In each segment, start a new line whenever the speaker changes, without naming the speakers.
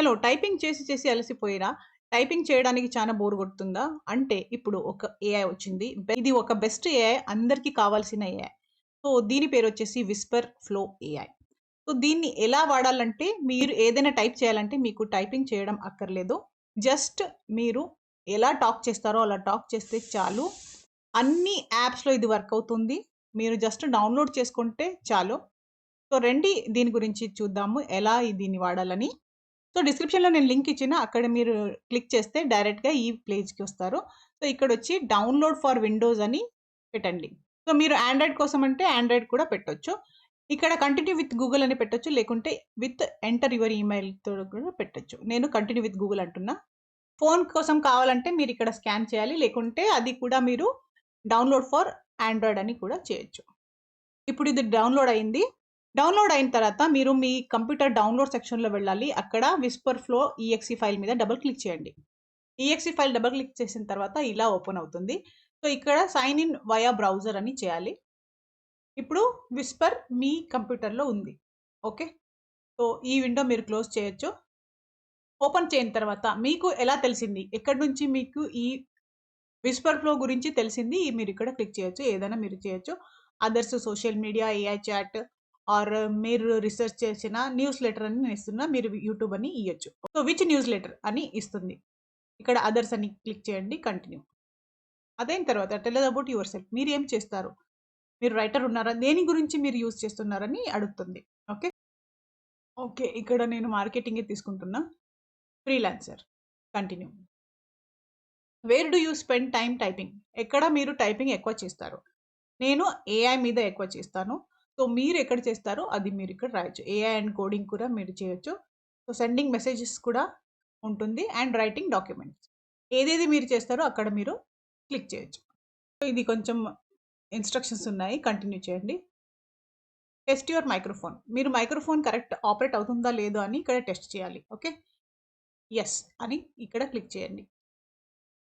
Hello typing చేసి చేసి అలసిపోయిరా? Typing చేయడానికి చాలా బోర్ కొడుతుందా? అంటే ఇప్పుడు ఒక ఏఐ వచ్చింది. ఇది ఒక బెస్ట్ ఏఐ, అందరికీ కావాల్సిన ఏఐ. సో, దీని పేరొచ్చేసి విస్పర్ ఫ్లో ఏఐ. సో, దీన్ని ఎలా వాడాలంటే మీరు ఏదైనా టైప్ చేయాలంటే మీకు టైపింగ్ చేయడం అక్కర్లేదు. జస్ట్ మీరు ఎలా టాక్ చేస్తారో అలా టాక్ చేస్తే చాలు. అన్ని యాప్స్‌లో ఇది వర్క్ అవుతుంది. మీరు జస్ట్ డౌన్‌లోడ్ చేసుకుంటే చాలు. సో, రండి దీని గురించి చూద్దాము ఎలా దీన్ని వాడాలని. సో, డిస్క్రిప్షన్‌లో నేను లింక్ ఇచ్చిన. అక్కడ మీరు క్లిక్ చేస్తే డైరెక్ట్‌గా ఈ పేజ్‌కి వస్తారు. సో, ఇక్కడొచ్చి డౌన్‌లోడ్ ఫర్ విండోస్ అని పెట్టండి. సో, మీరు ఆండ్రాయిడ్ కోసం అంటే ఆండ్రాయిడ్ కూడా పెట్టొచ్చు. ఇక్కడ కంటిన్యూ విత్ గూగుల్ అని పెట్టొచ్చు. లేకుంటే విత్ ఎంటర్ యువర్ ఈమెయిల్‌తో కూడా పెట్టొచ్చు. నేను కంటిన్యూ విత్ గూగుల్ అంటున్నా. ఫోన్ కోసం కావాలంటే మీరు ఇక్కడ స్కాన్ చేయాలి. లేకుంటే అది కూడా మీరు డౌన్‌లోడ్ ఫర్ ఆండ్రాయిడ్ అని కూడా చేయొచ్చు. ఇప్పుడు ఇది డౌన్‌లోడ్ అయింది. డౌన్‌లోడ్ అయిన తర్వాత మీరు మీ కంప్యూటర్ డౌన్‌లోడ్ సెక్షన్‌లో వెళ్ళాలి. అక్కడ విస్పర్ ఫ్లో ఈఎక్సీ ఫైల్ మీద డబుల్ క్లిక్ చేయండి. ఈఎక్సీ ఫైల్ డబుల్ క్లిక్ చేసిన తర్వాత ఇలా ఓపెన్ అవుతుంది. సో, ఇక్కడ సైన్ ఇన్ వయా బ్రౌజర్ అని చేయాలి. ఇప్పుడు విస్పర్ మీ కంప్యూటర్‌లో ఉంది. ఓకే. సో, ఈ విండో మీరు క్లోజ్ చేయొచ్చు. ఓపెన్ చేయిన తర్వాత మీకు ఎలా తెలిసింది? ఎక్కడి నుంచి మీకు ఈ విస్పర్ ఫ్లో గురించి తెలిసింది? మీరు ఇక్కడ క్లిక్ చేయొచ్చు. ఏదైనా మీరు చేయొచ్చు. Others social media, AI chat or మీరు రిసర్చ్ చేసిన న్యూస్ లెటర్ అని నేను ఇస్తున్నా. మీరు యూట్యూబ్ అని ఇయ్యొచ్చు. సో, విచ్ న్యూస్ లెటర్ అని ఇస్తుంది. ఇక్కడ అదర్స్ అని క్లిక్ చేయండి. కంటిన్యూ. అదైన తర్వాత tell us about your self. మీరు ఏం చేస్తారు? మీరు రైటర్ ఉన్నారా? దేని గురించి మీరు యూజ్ చేస్తున్నారని అడుగుతుంది. ఓకే. ఓకే. ఇక్కడ నేను మార్కెటింగే తీసుకుంటున్నా. Freelancer. Continue. Wear do you spend time typing? ఎక్కడ మీరు టైపింగ్ ఎక్కువ చేస్తారు? నేను ఏఐ మీద ఎక్కువ చేస్తాను. సో, మీరు ఎక్కడ చేస్తారో అది మీరు ఇక్కడ రాయొచ్చు. ఏఐ అండ్ కోడింగ్ కూడా మీరు చేయొచ్చు. సో, సెండింగ్ మెసేజెస్ కూడా ఉంటుంది అండ్ రైటింగ్ డాక్యుమెంట్స్. ఏదేది మీరు చేస్తారో అక్కడ మీరు క్లిక్ చేయొచ్చు. సో, ఇది కొంచెం ఇన్‌స్ట్రక్షన్స్ ఉన్నాయి. కంటిన్యూ చేయండి. Test your microphone. మీరు మైక్రోఫోన్ కరెక్ట్ ఆపరేట్ అవుతుందా లేదో అని ఇక్కడ టెస్ట్ చేయాలి. ఓకే. యెస్ అని ఇక్కడ క్లిక్ చేయండి.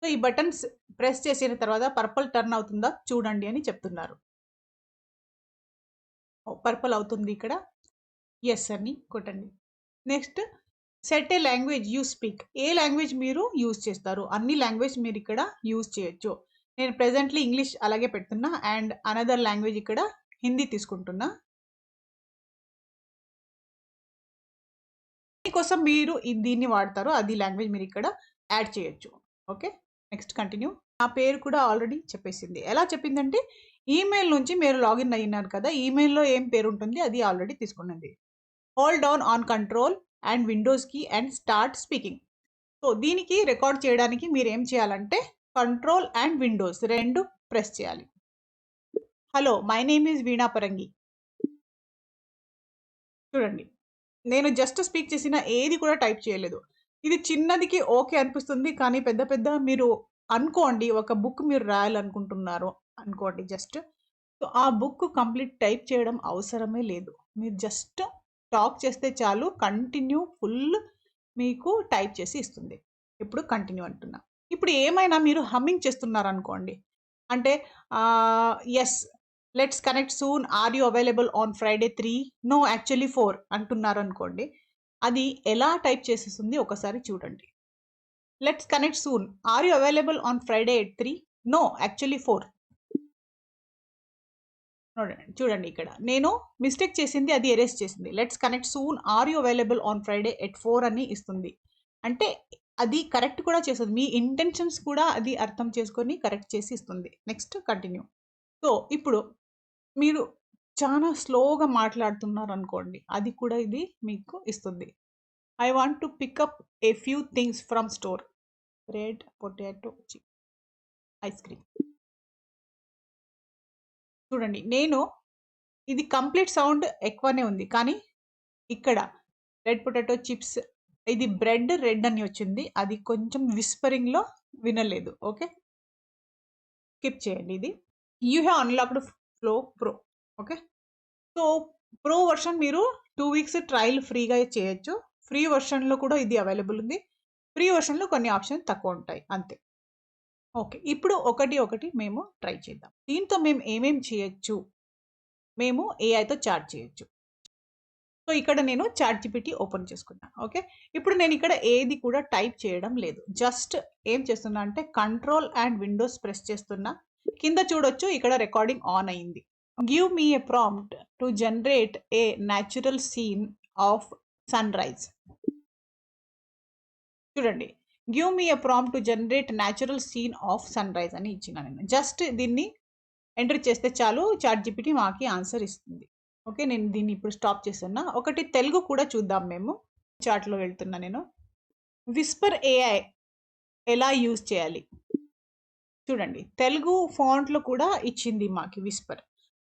సో, ఈ బటన్స్ ప్రెస్ చేసిన తర్వాత పర్పుల్ టర్న్ అవుతుందా చూడండి అని చెప్తున్నారు. పర్పుల్ అవుతుంది ఇక్కడ. యెస్ అని కొట్టండి. Next set A language you speak. A language మీరు యూజ్ చేస్తారు? అన్ని లాంగ్వేజ్ మీరు ఇక్కడ యూజ్ చేయొచ్చు. నేను ప్రెజెంట్‌లీ ఇంగ్లీష్ అలాగే పెడుతున్నా అండ్ అనదర్ లాంగ్వేజ్ ఇక్కడ హిందీ తీసుకుంటున్నా. దీనికోసం మీరు దీన్ని వాడతారో అది లాంగ్వేజ్ మీరు ఇక్కడ యాడ్ చేయొచ్చు. ఓకే. Next continue. నా పేరు కూడా ఆల్రెడీ చెప్పేసింది. ఎలా చెప్పిందంటే ఈమెయిల్ నుంచి మీరు లాగిన్ అయినారు కదా! ఈమెయిల్‌లో ఏం పేరు ఉంటుంది అది ఆల్రెడీ తీసుకున్నది. Hold down on control and windows key and start speaking. So, దీనికి రికార్డ్ చేయడానికి మీరు ఏం చేయాలంటే కంట్రోల్ అండ్ విండోస్ 2 ప్రెస్ చేయాలి. Hello my name is Veena Parangi. చూడండి. నేను జస్ట్ స్పీక్ చేసిన ఏది కూడా టైప్ చేయలేదు. ఇది చిన్నదికి ఓకే అనిపిస్తుంది. కానీ పెద్ద పెద్ద మీరు అనుకోండి ఒక బుక్ మీరు రాయాలనుకుంటున్నారు అనుకోండి జస్ట్. సో, ఆ బుక్ కంప్లీట్ టైప్ చేయడం అవసరమే లేదు. మీరు జస్ట్ టాక్ చేస్తే చాలు కంటిన్యూ ఫుల్ మీకు టైప్ చేసి ఇస్తుంది. ఇప్పుడు కంటిన్యూ అంటున్నా. ఇప్పుడు ఏమైనా మీరు హమ్మింగ్ చేస్తున్నారనుకోండి. అంటే yes let's connect soon. Are you available on Friday 3? No actually 4 అంటున్నారనుకోండి. అది ఎలా టైప్ చేసేస్తుంది ఒకసారి చూడండి. Let's connect soon. Are you available on Friday at 3? No actually 4. చూడండి ఇక్కడ. నేను మిస్టేక్ చేసింది అది ఎరేజ్ చేసింది. Let's connect soon. Are you available on Friday at 4 అని ఇస్తుంది. అంటే అది కరెక్ట్ కూడా చేస్తది. మీ ఇంటెన్షన్స్ కూడా అది అర్థం చేసుకొని కరెక్ట్ చేసి ఇస్తుంది. Next continue. సో, ఇప్పుడు మీరు చాలా స్లోగా మాట్లాడుతున్నారనుకోండి. అది కూడా ఇది మీకు ఇస్తుంది. I want to pick up a few things from store. Bread, potato chip, ice cream. చూడండి నేను ఇది కంప్లీట్ సౌండ్ ఎక్కువనే ఉంది. కానీ ఇక్కడ రెడ్ పొటాటో చిప్స్ ఇది బ్రెడ్ రెడ్ అని వచ్చింది. అది కొంచెం విస్పరింగ్‌లో వినలేదు. ఓకే. స్కిప్ చేయండి ఇది. You have unlocked flow pro. Okay. So, pro version మీరు 2 వీక్స్ ట్రయల్ ఫ్రీగా చేయొచ్చు. ఫ్రీ వర్షన్‌లో కూడా ఇది అవైలబుల్ ఉంది. ఫ్రీ వర్షన్‌లో కొన్ని ఆప్షన్స్ తక్కువ ఉంటాయి అంతే. ఓకే. ఇప్పుడు ఒకటి మేము ట్రై చేద్దాం. దీంతో మేము ఏమేం చేయొచ్చు? మేము ఏఐతో చాట్ చేయొచ్చు. సో ఇక్కడ నేను చాట్ జీపీటీ ఓపెన్ చేసుకున్నా. ఓకే. ఇప్పుడు నేను ఇక్కడ ఏది కూడా టైప్ చేయడం లేదు. జస్ట్ ఏం చేస్తున్నా అంటే కంట్రోల్ అండ్ విండోస్ ప్రెస్ చేస్తున్నా. కింద చూడొచ్చు ఇక్కడ రికార్డింగ్ ఆన్ అయింది. Give me a prompt to generate a natural scene of sunrise. చూడండి, give me a prompt to generate natural scene of sunrise అని ఇచ్చిన నేను. జస్ట్ దీన్ని ఎంటర్ చేస్తే చాలు, చాట్ జీపీటీ మాకి ఆన్సర్ ఇస్తుంది. ఓకే, నేను దీన్ని ఇప్పుడు స్టాప్ చేస్తున్నా. ఒకటి తెలుగు కూడా చూద్దాం మేము. చాట్లో వెళ్తున్నా నేను. విస్పర్ ఏఐ ఎలా యూజ్ చేయాలి చూడండి, తెలుగు ఫాంట్లో కూడా ఇచ్చింది మాకి విస్పర్.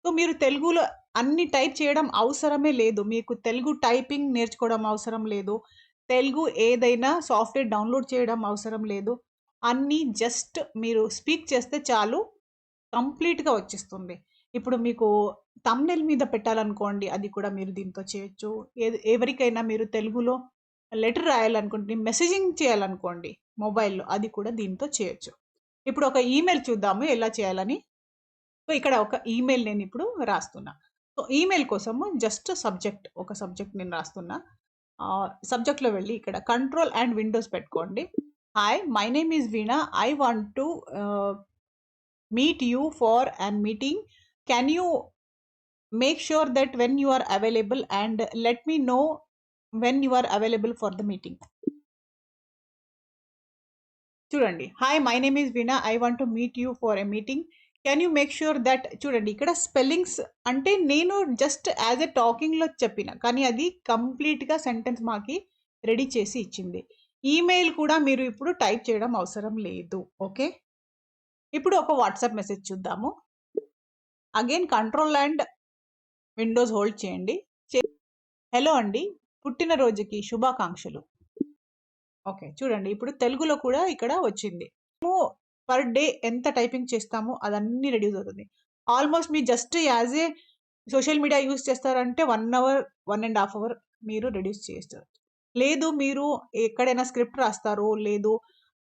సో మీరు తెలుగులో అన్ని టైప్ చేయడం అవసరమే లేదు. మీకు తెలుగు టైపింగ్ నేర్చుకోవడం అవసరం లేదు. తెలుగు ఏదైనా సాఫ్ట్వేర్ డౌన్లోడ్ చేయడం అవసరం లేదు. అన్నీ జస్ట్ మీరు స్పీక్ చేస్తే చాలు, కంప్లీట్గా వచ్చేస్తుంది. ఇప్పుడు మీకు థంబ్నెయిల్ మీద పెట్టాలనుకోండి, అది కూడా మీరు దీంతో చేయొచ్చు. ఎవరికైనా మీరు తెలుగులో లెటర్ రాయాలనుకుంటే, మెసేజింగ్ చేయాలనుకోండి మొబైల్లో, అది కూడా దీంతో చేయొచ్చు. ఇప్పుడు ఒక ఈమెయిల్ చూద్దాము ఎలా చేయాలని. సో ఇక్కడ ఒక ఈమెయిల్ నేను ఇప్పుడు రాస్తున్నా. సో ఈమెయిల్ కోసము జస్ట్ సబ్జెక్ట్, ఒక సబ్జెక్ట్ నేను రాస్తున్నా. సబ్జెక్ట్లో వెళ్ళి ఇక్కడ కంట్రోల్ అండ్ విండోస్ పెట్టుకోండి. Hi, my name is veena. I want to meet you for a meeting. Can you make sure that when you are available and let me know when you are available for the meeting. చూడండి, hi my name is veena, I want to meet you for a meeting, can you make sure that. చూడండి, ఇక్కడ spellings అంటే నేను just as a టాకింగ్లో చెప్పిన, కానీ అది కంప్లీట్గా sentence మాకి రెడీ చేసి ఇచ్చింది. ఈమెయిల్ కూడా మీరు ఇప్పుడు టైప్ చేయడం అవసరం లేదు. ఓకే, ఇప్పుడు ఒక వాట్సాప్ మెసేజ్ చూద్దాము. Again control and Windows hold చేయండి. హలో అండి, పుట్టినరోజుకి శుభాకాంక్షలు. ఓకే, చూడండి ఇప్పుడు తెలుగులో కూడా ఇక్కడ వచ్చింది. మేము పర్ డే ఎంత టైపింగ్ చేస్తామో అదన్నీ రెడ్యూస్ అవుతుంది. Almost me just as a social media use చేస్తారంటే 1 అవర్ 1.5 అవర్ మీరు రెడ్యూస్ చేస్తారు. లేదు మీరు ఎక్కడైనా స్క్రిప్ట్ రాస్తారు, లేదు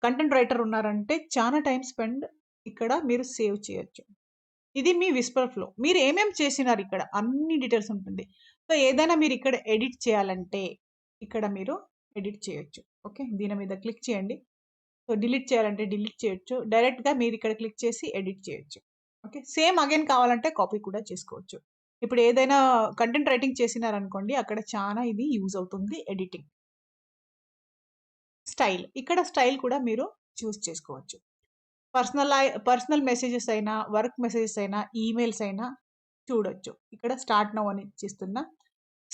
కంటెంట్ రైటర్ ఉన్నారంటే చాలా టైం స్పెండ్ ఇక్కడ మీరు సేవ్ చేయొచ్చు. ఇది మీ విస్పర్ ఫ్లో. మీరు ఏమేమి చేసినారు ఇక్కడ అన్ని డీటెయిల్స్ ఉంటుంది. సో ఏదైనా మీరు ఇక్కడ ఎడిట్ చేయాలంటే ఇక్కడ మీరు ఎడిట్ చేయొచ్చు. ఓకే, దీని మీద క్లిక్ చేయండి. సో డిలీట్ చేయాలంటే డిలీట్ చేయొచ్చు. డైరెక్ట్గా మీరు ఇక్కడ క్లిక్ చేసి ఎడిట్ చేయొచ్చు. ఓకే, సేమ్ అగైన్ కావాలంటే కాపీ కూడా చేసుకోవచ్చు. ఇప్పుడు ఏదైనా కంటెంట్ రైటింగ్ చేసినారనుకోండి, అక్కడ చాలా ఇది యూజ్ అవుతుంది. ఎడిటింగ్ స్టైల్, ఇక్కడ స్టైల్ కూడా మీరు చూస్ చేసుకోవచ్చు. పర్సనల్ మెసేజెస్ అయినా, వర్క్ మెసేజెస్ అయినా, ఈమెయిల్స్ అయినా చూడొచ్చు. ఇక్కడ స్టార్ట్ నౌ అని ఇచ్చిస్తున్నా.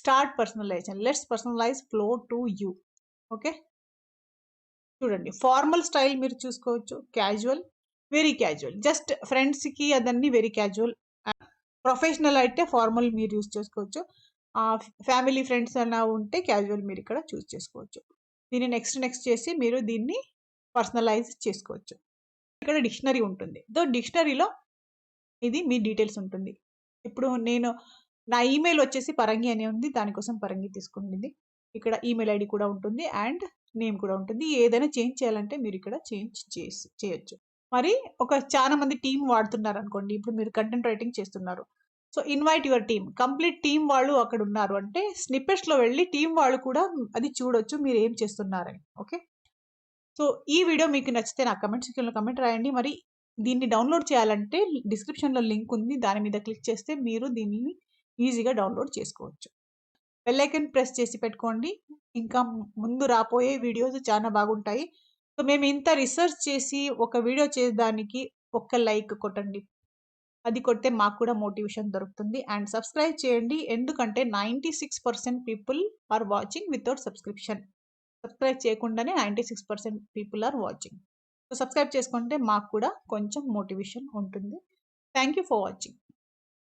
Start personalisation, let's personalise flow to you. Okay, చూడండి ఫార్మల్ స్టైల్ మీరు చూసుకోవచ్చు, క్యాజువల్, వెరీ క్యాజువల్, జస్ట్ ఫ్రెండ్స్కి అదన్నీ వెరీ క్యాజువల్. ప్రొఫెషనల్ అయితే ఫార్మల్ మీరు యూజ్ చేసుకోవచ్చు. ఫ్యామిలీ ఫ్రెండ్స్ అలా ఉంటే క్యాజువల్ మీరు ఇక్కడ చూస్ చేసుకోవచ్చు. దీన్ని నెక్స్ట్ చేసి మీరు దీన్ని పర్సనలైజ్ చేసుకోవచ్చు. ఇక్కడ డిక్షనరీ ఉంటుంది. డిక్షనరీలో ఇది మీ డీటెయిల్స్ ఉంటుంది. ఇప్పుడు నేను నా ఈమెయిల్ వచ్చేసి పరంగి అని ఉంది, దానికోసం పరంగి తీసుకుంటుంది. ఇక్కడ ఈమెయిల్ ఐడి కూడా ఉంటుంది అండ్ నేమ్ కూడా ఉంటుంది. ఏదైనా చేంజ్ చేయాలంటే మీరు ఇక్కడ చేంజ్ చేయొచ్చు. మరి చాలా మంది టీం వాడుతున్నారు అనుకోండి, ఇప్పుడు మీరు కంటెంట్ రైటింగ్ చేస్తున్నారు. So invite your team, complete team వాళ్ళు అక్కడ ఉన్నారు అంటే స్నిప్పెట్స్లో వెళ్ళి టీం వాళ్ళు కూడా అది చూడొచ్చు మీరు ఏం చేస్తున్నారని. ఓకే, సో ఈ వీడియో మీకు నచ్చితే నా కమెంట్ సెక్షన్లో కమెంట్ రాయండి. మరి దీన్ని డౌన్లోడ్ చేయాలంటే డిస్క్రిప్షన్లో లింక్ ఉంది, దాని మీద క్లిక్ చేస్తే మీరు దీన్ని ఈజీగా డౌన్లోడ్ చేసుకోవచ్చు. బెల్ ఐకాన్ ప్రెస్ చేసి పెట్టుకోండి, ఇంకా ముందు రాబోయే వీడియోస్ చాలా బాగుంటాయి. సో మేము ఇంత రీసెర్చ్ చేసి ఒక వీడియో చేసేదానికి ఒక్క లైక్ కొట్టండి, అది కొడితే మాకు కూడా మోటివేషన్ దొరుకుతుంది. అండ్ సబ్స్క్రైబ్ చేయండి, ఎందుకంటే 96% people are watching without subscription. Subscribe చేయకుండానే 96% people are watching. So subscribe చేసుకుంటే మాకు కూడా కొంచెం మోటివేషన్ ఉంటుంది. Thank you for watching.